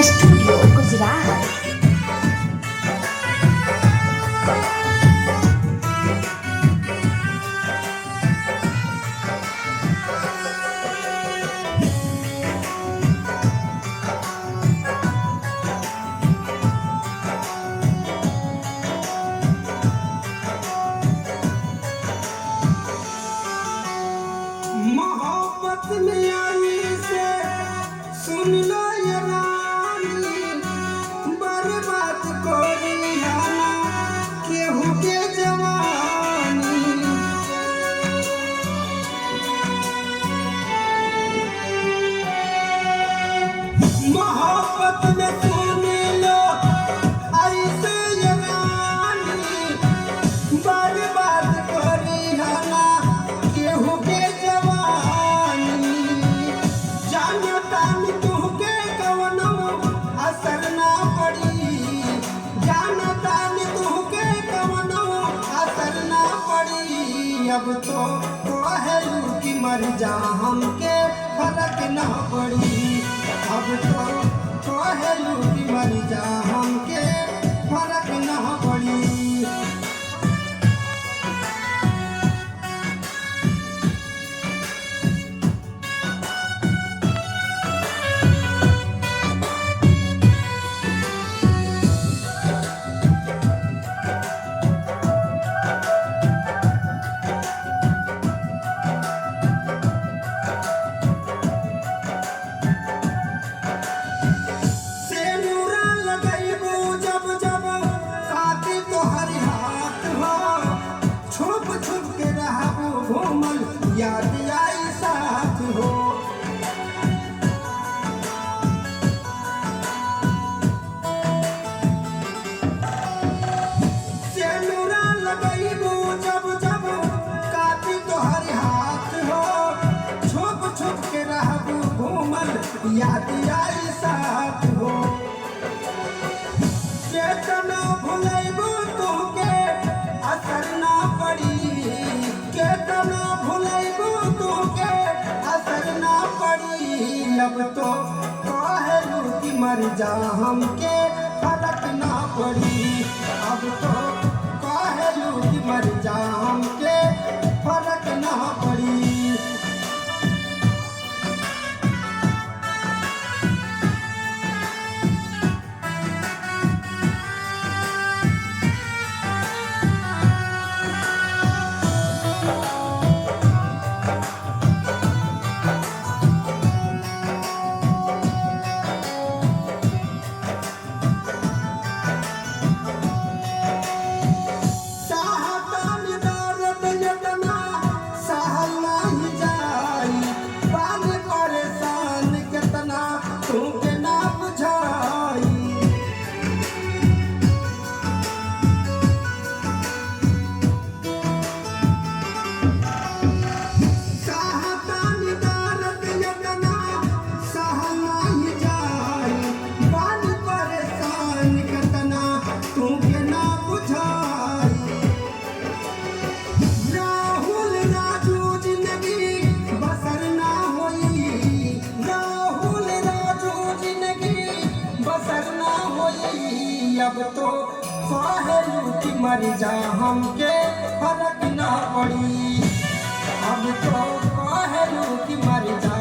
Studio Gujarat. मोहब्बत में आई से सुन लो ये रानी, बर्बाद कोरी आना केहू के जवानी। मोहब्बत में सुन लो ऐसे ये रानी, बर्बाद कोरी आना केहू के जवानी। जानतानी तुहके कवनो असर ना पड़ी, जानतानी तुहके कवनो असर ना पड़ी। अब तो कहलू कि मर जा हमके फर्क ना पड़ी, अब तो कहलू कि मर जा हमके फर्क ना पड़ी। सेनुरा लगैबू जब जब काटी तोहर हाथ हो, छुप छुप के रहबू घूमल याद आई साथ हो। सेनुरा लगैबू जब जब काटी तोहर हाथ हो, छुप छुप के रहबू घूमल याद आई साथ हो। केतना भुलैबू तुहके असर ना पड़ी, केतना भुलैबू तुहके असर ना पड़ी। अब तो कहलू कि मर जा हमके फर्क ना पड़ी, अब तो कहलू कि मर जा हमके फर्क ना पड़ी। साहतान दर्द यतना सहल नाही जाई, पान परेशान केतना तुके ना बुझाई। साहतान दर्द यतना सहल नाही जाई, पान परेशान केतना तुके ना बुझाई। राहुल राजू जिंदगी बसर ना होई, राहुल राजू जिंदगी बसर ना होई। अब तो कहलू कि मर जा हमके फर्क ना पड़ी, अब तो कहलू कि मर जा